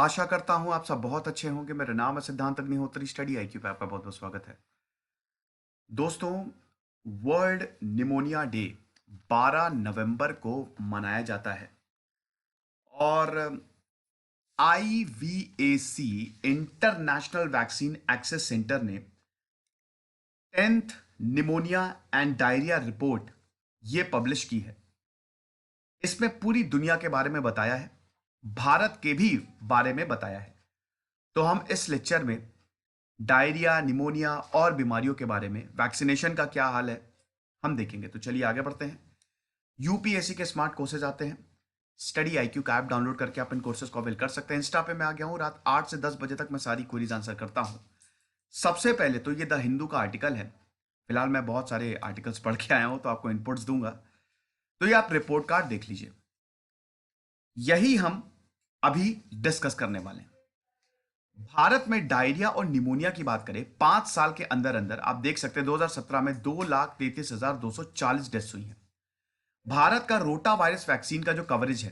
आशा करता हूं आप सब बहुत अच्छे होंगे। मेरा नाम है सिद्धांत अग्निहोत्री। स्टडी आईक्यू पे आपका बहुत बहुत स्वागत है। दोस्तों, वर्ल्ड निमोनिया डे 12 नवंबर को मनाया जाता है और आईवीएसी इंटरनेशनल वैक्सीन एक्सेस सेंटर ने 10th pneumonia and diarrhoea report ये पब्लिश की है। इसमें पूरी दुनिया के बारे में बताया है, भारत के भी बारे में बताया है। तो हम इस लेक्चर में डायरिया, निमोनिया और बीमारियों के बारे में, वैक्सीनेशन का क्या हाल है, हम देखेंगे। तो चलिए आगे बढ़ते हैं। यूपीएससी के स्मार्ट कोर्सेज आते हैं। स्टडी आईक्यू का ऐप डाउनलोड करके आप इन कोर्सेज को अवेल कर सकते हैं। इंस्टा पे मैं आ गया हूँ। रात 8 से 10 बजे तक मैं सारी क्वेरीज आंसर करता हूँ। सबसे पहले तो ये द हिंदू का आर्टिकल है। फिलहाल मैं बहुत सारे आर्टिकल्स पढ़ के आया हूँ तो आपको इनपुट्स दूंगा। तो ये आप रिपोर्ट कार्ड देख लीजिए। यही हम अभी डिस्कस करने वाले हैं। भारत में डायरिया और निमोनिया की बात करें, 5 साल के अंदर अंदर आप देख सकते हैं 2017 में 2,33,240 डेथ्स हुई हैं। भारत का रोटा वायरस वैक्सीन का जो कवरेज है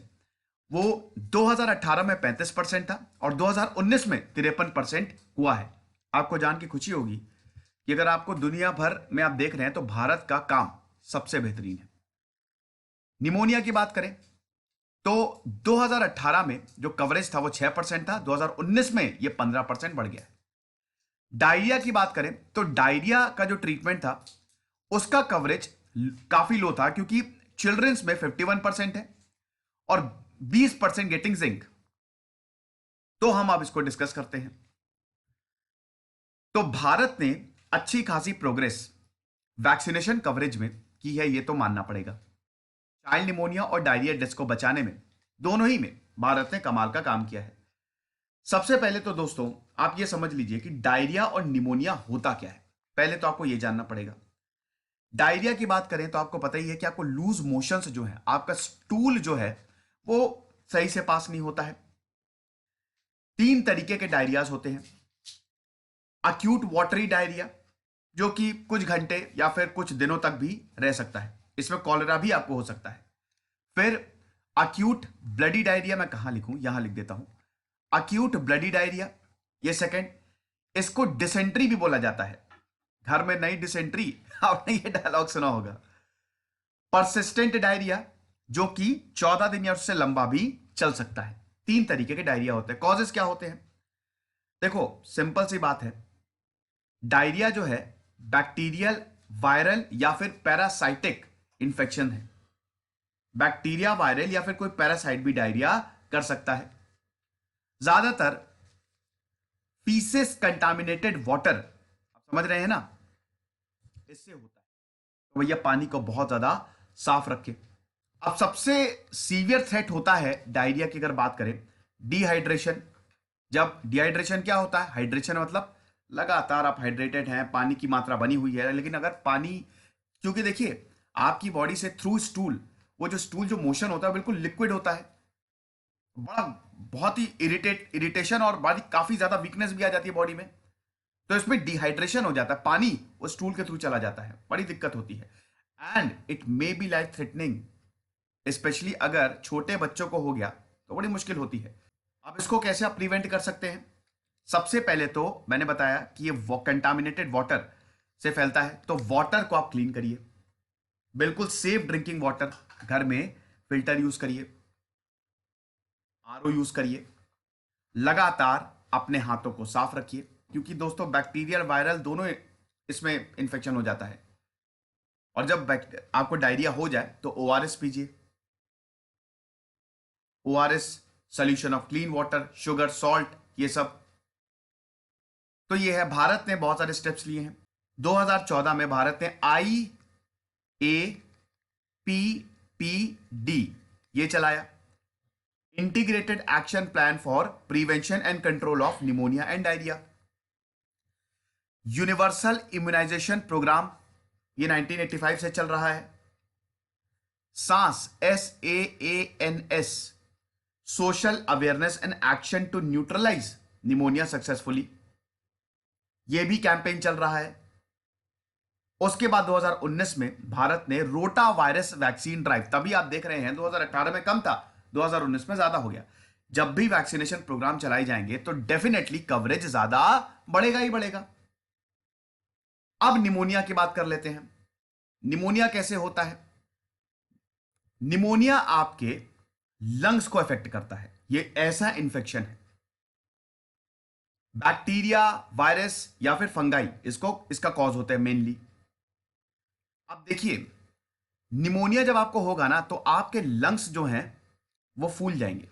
वो 2018 में 35% था और 2019 में 53% हुआ है। आपको जान के खुशी होगी कि अगर आपको दुनिया भर में आप देख रहे हैं तो भारत का काम सबसे बेहतरीन है। निमोनिया की बात करें तो 2018 में जो कवरेज था वो 6% था, 2019 में ये 15% बढ़ गया है। डायरिया की बात करें तो डायरिया का जो ट्रीटमेंट था उसका कवरेज काफी लो था, क्योंकि चिल्ड्रंस में 51% है और 20% गेटिंग जिंक। तो हम अब इसको डिस्कस करते हैं। तो भारत ने अच्छी खासी प्रोग्रेस वैक्सीनेशन कवरेज में की है, यह तो मानना पड़ेगा। चाइल्ड निमोनिया और डायरिया डेथ्स को बचाने में, दोनों ही में भारत ने कमाल का काम किया है। सबसे पहले तो दोस्तों आप ये समझ लीजिए कि डायरिया और निमोनिया होता क्या है। पहले तो आपको यह जानना पड़ेगा। डायरिया की बात करें तो आपको पता ही है कि आपको लूज मोशंस जो है, आपका स्टूल जो है वो सही से पास नहीं होता है। 3 तरीके के डायरियाज होते हैं। अक्यूट वाटरी डायरिया, जो कि कुछ घंटे या फिर कुछ दिनों तक भी रह सकता है। इसमें कॉलेरा भी आपको हो सकता है। फिर अक्यूट ब्लडी डायरिया, मैं कहां लिखूं, यहां लिख देता हूं। अक्यूट ब्लडी डायरिया, ये सेकंड। इसको डिसेंट्री भी बोला जाता है। घर में नई डिसेंट्री, आपने ये डायलॉग सुना होगा। परसिस्टेंट डायरिया, जो कि 14 दिन या उससे लंबा भी चल सकता है। 3 तरीके के डायरिया होते हैं। कॉजेस क्या होते हैं? देखो, सिंपल सी बात है। डायरिया जो है बैक्टीरियल, वायरल या फिर पैरासाइटिक इंफेक्शन है। बैक्टीरिया, वायरल या फिर कोई पैरासाइट भी डायरिया कर सकता है। ज्यादातर फीसेस कंटामिनेटेड वाटर, आप समझ रहे हैं ना, इससे होता है। तो भैया पानी को बहुत ज्यादा साफ रखें। अब सबसे सीवियर थ्रेट होता है डायरिया की अगर बात करें, डिहाइड्रेशन। जब डिहाइड्रेशन क्या होता है? हाइड्रेशन मतलब लगातार आप हाइड्रेटेड हैं, पानी की मात्रा बनी हुई है, लेकिन अगर पानी, क्योंकि देखिए आपकी बॉडी से थ्रू स्टूल, वो जो स्टूल जो मोशन होता है बिल्कुल लिक्विड होता है। बड़ा बहुत ही इरिटेशन और बड़ी काफी ज्यादा वीकनेस भी आ जाती है बॉडी में। तो इसमें डिहाइड्रेशन हो जाता है, पानी वो स्टूल के थ्रू चला जाता है, बड़ी दिक्कत होती है। And it may be life threatening, specially अगर छोटे बच्चों को हो गया तो बड़ी मुश्किल होती है। अब इसको कैसे आप प्रिवेंट कर सकते हैं? सबसे पहले तो मैंने बताया कि ये कंटामिनेटेड वाटर से फैलता है, तो वाटर को आप क्लीन करिए। बिल्कुल सेफ ड्रिंकिंग वाटर, घर में फिल्टर यूज करिए, आरओ यूज करिए। लगातार अपने हाथों को साफ रखिए, क्योंकि दोस्तों बैक्टीरियल, वायरल दोनों इसमें इंफेक्शन हो जाता है। और जब आपको डायरिया हो जाए तो ओआरएस पीजिए। ORS, solution of clean water, sugar, salt, ये सब। तो ये है, भारत ने बहुत सारे स्टेप्स लिए हैं। 2014 में भारत ने IAPPD ये चलाया, integrated action plan for prevention and control of pneumonia and diarrhoea. Universal immunisation programme, ये 1985 से चल रहा है। Saans, SAANS, social awareness and action to neutralise pneumonia successfully, यह भी कैंपेन चल रहा है। उसके बाद 2019 में भारत ने रोटा वायरस वैक्सीन ड्राइव, तभी आप देख रहे हैं 2018 में कम था, 2019 में ज्यादा हो गया। जब भी वैक्सीनेशन प्रोग्राम चलाए जाएंगे तो डेफिनेटली कवरेज ज्यादा बढ़ेगा ही बढ़ेगा। अब निमोनिया की बात कर लेते हैं। निमोनिया कैसे होता है? निमोनिया आपके लंग्स को अफेक्ट करता है। यह ऐसा इन्फेक्शन है, बैक्टीरिया, वायरस या फिर फंगाई इसका कॉज होता है मेनली। अब देखिए, निमोनिया जब आपको होगा ना तो आपके लंग्स जो हैं वो फूल जाएंगे।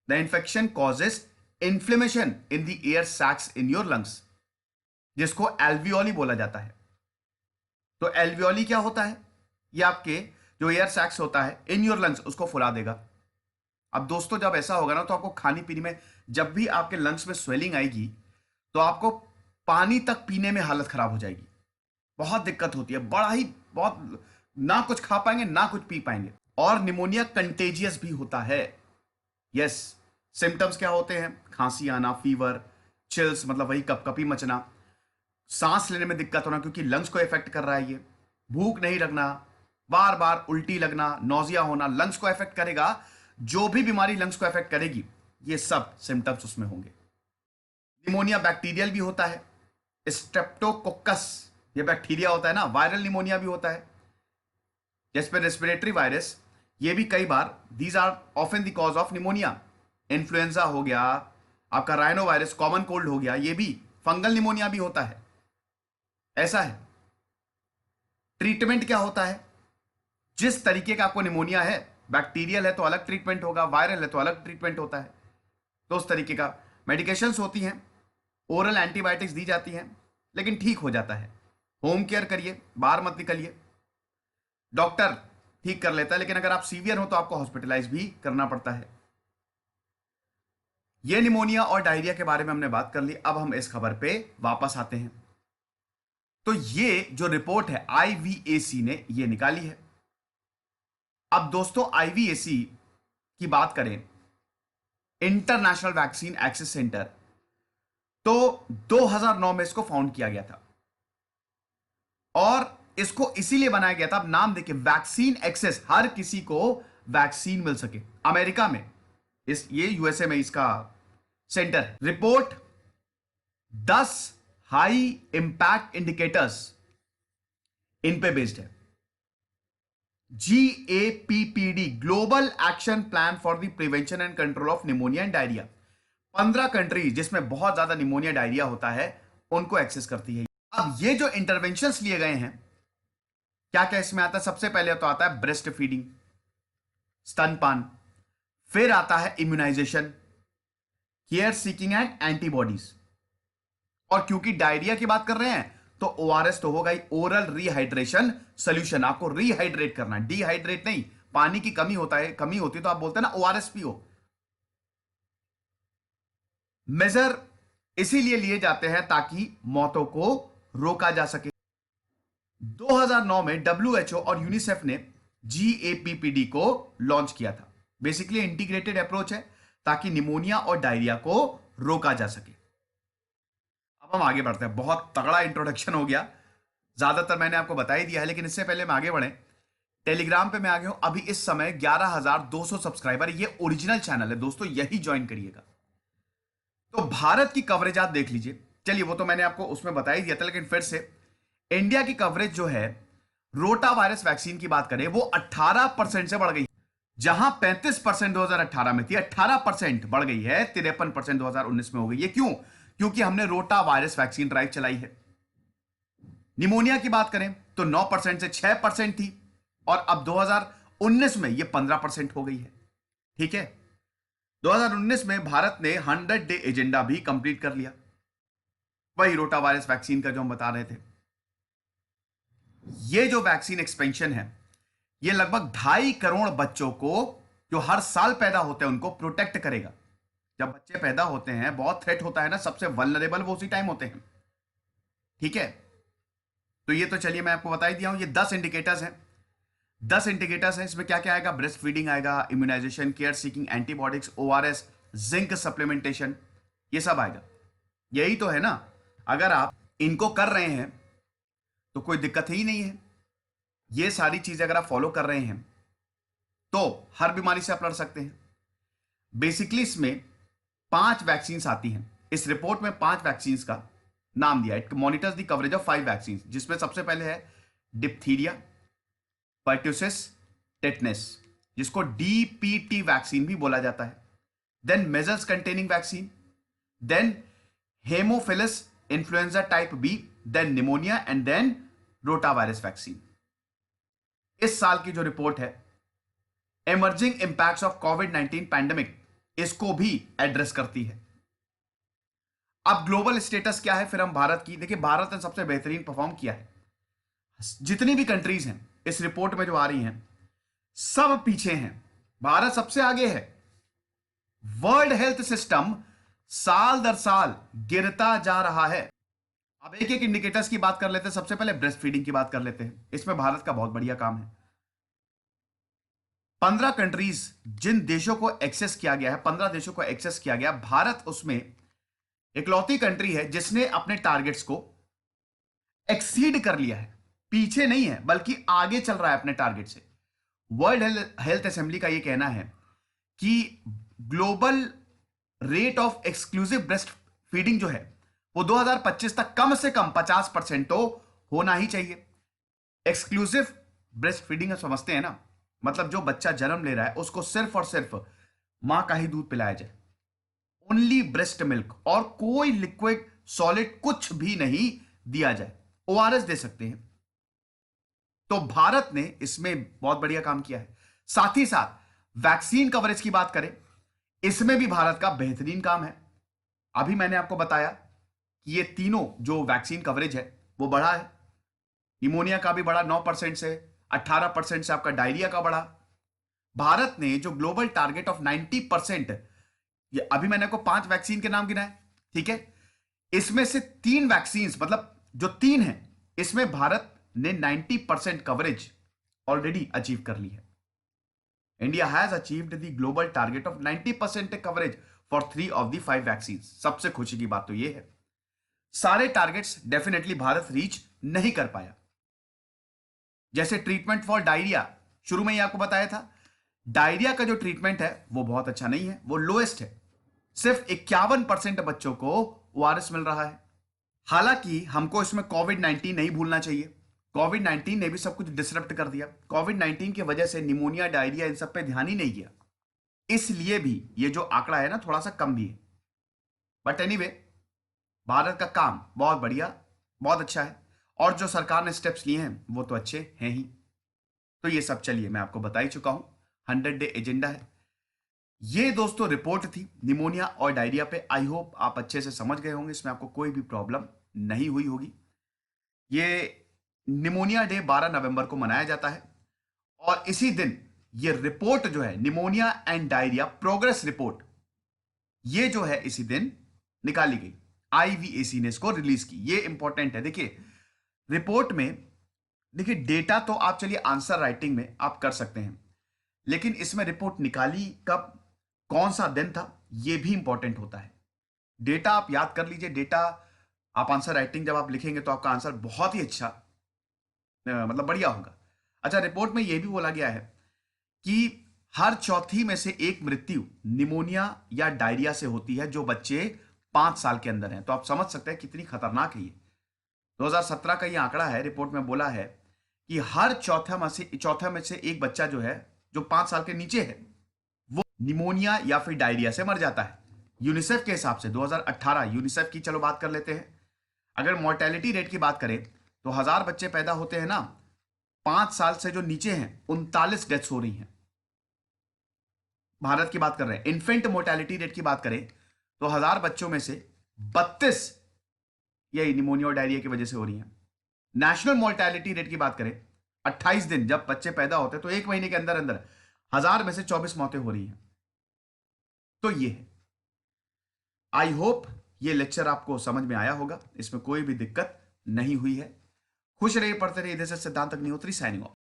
The infection causes inflammation in the air sacs in your lungs, जिसको एल्वियोली बोला जाता है। तो एल्वियोली क्या होता है? ये आपके जो एयर सैक्स होता है इन योर लंग्स उसको फुला देगा। अब दोस्तों, जब ऐसा होगा ना तो आपको खाने पीने में, जब भी आपके लंग्स में स्वेलिंग आएगी तो आपको पानी तक पीने में हालत खराब हो जाएगी। बहुत दिक्कत होती है, बड़ा ही बहुत, ना कुछ खा पाएंगे ना कुछ पी पाएंगे। और निमोनिया कंटेजियस भी होता है। यस, सिम्टम्स क्या होते हैं? खांसी आना, फीवर, चिल्स मतलब वही कपकपी मचना, सांस लेने में दिक्कत होना क्योंकि लंग्स को इफेक्ट कर रहा है ये, भूख नहीं लगना, बार बार उल्टी लगना, नौजिया होना, लंग्स को इफेक्ट करेगा। जो भी बीमारी लंग्स को इफेक्ट करेगी ये सब सिम्टम्स उसमें होंगे। निमोनिया बैक्टीरियल भी होता है। स्ट्रेप्टोकोकस ये बैक्टीरिया होता है ना। वायरल निमोनिया भी होता है जैसे रेस्पिरेटरी वायरस, ये भी कई बार, these are often the cause of pneumonia. Influenza हो गया, आपका राइनो वायरस, कॉमन कोल्ड हो गया, ये भी फंगल निमोनिया भी होता है। ऐसा है। ट्रीटमेंट क्या होता है? जिस तरीके का आपको निमोनिया है, बैक्टीरियल है तो अलग ट्रीटमेंट होगा, वायरल है तो अलग ट्रीटमेंट होता है। तो उस तरीके का मेडिकेशंस होती हैं, ओरल एंटीबायोटिक्स दी जाती हैं, लेकिन ठीक हो जाता है। होम केयर करिए, बाहर मत निकलिए। डॉक्टर ठीक कर लेता है, लेकिन अगर आप सीवियर हो तो आपको हॉस्पिटलाइज भी करना पड़ता है। यह निमोनिया और डायरिया के बारे में हमने बात कर ली। अब हम इस खबर पे वापस आते हैं। तो ये जो रिपोर्ट है आईवीएसी ने ये निकाली है। अब दोस्तों, आईवीएसी की बात करें, इंटरनेशनल वैक्सीन एक्सेस सेंटर, तो 2009 में इसको फाउंड किया गया था और इसको इसीलिए बनाया गया था, अब नाम देखिए, वैक्सीन एक्सेस, हर किसी को वैक्सीन मिल सके। अमेरिका में ये यूएसए में इसका centre. Report 10 high impact indicators in पे बेस्ड है। GAPPD, global action plan for the prevention and control of pneumonia and diarrhoea. 15 country जिसमें बहुत ज्यादा निमोनिया डायरिया होता है उनको एक्सेस करती है। अब ये जो इंटरवेंशंस लिए गए हैं, क्या क्या इसमें आता है? सबसे पहले तो आता है ब्रेस्ट फीडिंग, स्तनपान, फिर आता है immunisation, care seeking and antibodies. और क्योंकि डायरिया की बात कर रहे हैं तो ओआरएस तो होगा ही, ओरल रिहाइड्रेशन सोल्यूशन। आपको रिहाइड्रेट करना है, डिहाइड्रेट नहीं। पानी की कमी होती है तो आप बोलते हैं ना ओआरएस पियो। मेजर इसीलिए लिए जाते हैं ताकि मौतों को रोका जा सके। 2009 में डब्ल्यूएचओ और यूनिसेफ ने GAPPD को लॉन्च किया था। बेसिकली इंटीग्रेटेड अप्रोच है ताकि निमोनिया और डायरिया को रोका जा सके। अब हम आगे बढ़ते हैं। बहुत तगड़ा इंट्रोडक्शन हो गया, ज्यादातर मैंने आपको बता ही दिया है, लेकिन इससे पहले हम आगे बढ़े, टेलीग्राम पे मैं आ गया हूं। अभी इस समय 11,200 सब्सक्राइबर, ये ओरिजिनल चैनल है दोस्तों, यही ज्वाइन करिएगा। तो भारत की कवरेज आप देख लीजिए। चलिए, वो तो मैंने आपको उसमें बता ही दिया था, लेकिन फिर से इंडिया की कवरेज जो है, रोटा वायरस वैक्सीन की बात करें, वो 18% से बढ़ गई। जहां 35% 2018 में थी, 18% बढ़ गई है, 53% 2019 में हो गई है। क्यों? क्योंकि हमने रोटा वायरस वैक्सीन ड्राइव चलाई है। निमोनिया की बात करें तो 9% से 6% थी और अब 2019 में यह 15% हो गई है। ठीक है, 2019 में भारत ने 100 डे एजेंडा भी कंप्लीट कर लिया, वही रोटा वायरस वैक्सीन का जो हम बता रहे थे। ये जो वैक्सीन एक्सपेंशन है, ये लगभग 2.5 करोड़ बच्चों को जो हर साल पैदा होते हैं उनको प्रोटेक्ट करेगा। जब बच्चे पैदा होते हैं, बहुत थ्रेट होता है ना, सबसे वल्नरेबल वो उसी टाइम होते हैं। ठीक है, तो ये तो चलिए मैं आपको बता ही दिया हूं। ये 10 इंडिकेटर्स हैं। 10 इंडिकेटर्स हैं। इसमें क्या क्या आएगा? ब्रेस्ट फीडिंग आएगा, immunisation, care seeking, antibiotics, ORS, zinc supplementation, ये सब आएगा। यही तो है ना। अगर आप इनको कर रहे हैं तो कोई दिक्कत ही नहीं है। ये सारी चीजें अगर आप फॉलो कर रहे हैं तो हर बीमारी से आप लड़ सकते हैं। बेसिकली इसमें 5 वैक्सीन आती हैं। इस रिपोर्ट में 5 वैक्सीन का नाम दिया। It monitors the coverage of 5 vaccine, जिसमें सबसे पहले है डिप्थीरिया, पर्ट्यूसिस, टेटनस, जिसको डीपीटी वैक्सीन भी बोला जाता है। Then measles containing vaccine, then haemophilus influenza type B, then pneumonia and then rotavirus vaccine. इस साल की जो रिपोर्ट है इमर्जिंग इंपैक्ट्स ऑफ कोविड-19 पैंडेमिक, इसको भी एड्रेस करती है। अब ग्लोबल स्टेटस क्या है फिर हम भारत की, देखिए भारत ने सबसे बेहतरीन परफॉर्म किया है। जितनी भी कंट्रीज हैं इस रिपोर्ट में जो आ रही हैं सब पीछे हैं, भारत सबसे आगे है। वर्ल्ड हेल्थ सिस्टम साल दर साल गिरता जा रहा है। अब एक एक इंडिकेटर्स की बात कर लेते हैं। सबसे पहले ब्रेस्ट फीडिंग की बात कर लेते हैं। इसमें भारत का बहुत बढ़िया काम है। 15 कंट्रीज जिन देशों को एक्सेस किया गया है, 15 देशों को एक्सेस किया गया, भारत उसमें इकलौती कंट्री है जिसने अपने टारगेट्स को एक्सीड कर लिया है। पीछे नहीं है बल्कि आगे चल रहा है अपने टारगेट से। वर्ल्ड हेल्थ असेंबली का यह कहना है कि global rate of exclusive breast feeding जो है वो 2025 तक कम से कम 50% तो होना ही चाहिए। एक्सक्लूसिव ब्रेस्ट फीडिंग समझते हैं ना, मतलब जो बच्चा जन्म ले रहा है उसको सिर्फ और सिर्फ मां का ही दूध पिलाया जाए, ओनली ब्रेस्ट मिल्क, और कोई लिक्विड सॉलिड कुछ भी नहीं दिया जाए। ओआरएस दे सकते हैं। तो भारत ने इसमें बहुत बढ़िया काम किया है। साथ ही साथ वैक्सीन कवरेज की बात करें, इसमें भी भारत का बेहतरीन काम है। अभी मैंने आपको बताया कि ये तीनों जो वैक्सीन कवरेज है वो बढ़ा है। निमोनिया का भी बढ़ा 9% से, 18% से आपका डायरिया का बढ़ा। भारत ने जो ग्लोबल टारगेट ऑफ 90%, ये अभी मैंने आपको 5 वैक्सीन के नाम गिनाए, ठीक है, इसमें से 3 वैक्सीन, मतलब जो 3 हैं इसमें भारत ने 90% कवरेज ऑलरेडी अचीव कर ली है। India has achieved the global target of 90% coverage for 3 of the 5 vaccine. सबसे खुशी की बात तो यह है। सारे टारगेट्स डेफिनेटली भारत रीच नहीं कर पाया। जैसे ट्रीटमेंट फॉर डायरिया, शुरू में ही आपको बताया था, डायरिया का जो ट्रीटमेंट है वो बहुत अच्छा नहीं है, वो लोएस्ट है। सिर्फ 51% बच्चों को ओआरएस मिल रहा है। हालांकि हमको इसमें कोविड-19 नहीं भूलना चाहिए। कोविड-19 ने भी सब कुछ डिसरप्ट कर दिया। कोविड-19 की वजह से निमोनिया, डायरिया, इन सब पे ध्यान ही नहीं किया, इसलिए भी ये जो आंकड़ा है ना थोड़ा सा कम भी है। बट एनीवे, भारत का काम बहुत बढ़िया, बहुत अच्छा है, और जो सरकार ने स्टेप्स लिए हैं वो तो अच्छे हैं ही। तो ये सब चलिए मैं आपको बता ही चुका हूं, 100 डे एजेंडा है ये। दोस्तों रिपोर्ट थी निमोनिया और डायरिया पे। आई होप आप अच्छे से समझ गए होंगे, इसमें आपको कोई भी प्रॉब्लम नहीं हुई होगी। ये निमोनिया डे 12 नवंबर को मनाया जाता है, और इसी दिन ये रिपोर्ट जो है pneumonia and diarrhoea progress report, ये जो है इसी दिन निकाली गई। आईवीएसी ने इसको रिलीज की। ये इंपॉर्टेंट है। देखिए रिपोर्ट में, देखिए डेटा तो आप चलिए आंसर राइटिंग में आप कर सकते हैं, लेकिन इसमें रिपोर्ट निकाली कब, कौन सा दिन था, यह भी इंपॉर्टेंट होता है। डेटा आप याद कर लीजिए। डेटा आप आंसर राइटिंग जब आप लिखेंगे तो आपका आंसर बहुत ही अच्छा, मतलब बढ़िया होगा। अच्छा, रिपोर्ट में यह भी बोला गया है कि हर चौथी में से एक मृत्यु निमोनिया या डायरिया से होती है जो बच्चे 5 साल के अंदर हैं। तो आप समझ सकते हैं कितनी खतरनाक है ये। 2017 का ये आंकड़ा है। रिपोर्ट में बोला है कि हर चौथा में से एक बच्चा जो है, जो 5 साल के नीचे है, वो निमोनिया या फिर डायरिया से मर जाता है। यूनिसेफ के हिसाब से 2018, यूनिसेफ की चलो बात कर लेते हैं। अगर मोर्टेलिटी रेट की बात करें तो 1000 बच्चे पैदा होते हैं ना, 5 साल से जो नीचे हैं 39 डेथ्स हो रही हैं। भारत की बात कर रहे हैं। इन्फेंट मोर्टेलिटी रेट की बात करें तो 1000 बच्चों में से 32 यही निमोनिया और डायरिया की वजह से हो रही हैं। नेशनल मोर्टेलिटी रेट की बात करें, 28 दिन जब बच्चे पैदा होते हैं तो 1 महीने के अंदर अंदर 1000 में से 24 मौतें हो रही हैं। तो ये है। आई होप ये लेक्चर आपको समझ में आया होगा, इसमें कोई भी दिक्कत नहीं हुई है। खुश रहिए, पढ़ते रहिए। इधर से सिद्धांत अग्निहोत्री साइनिंग ऑफ।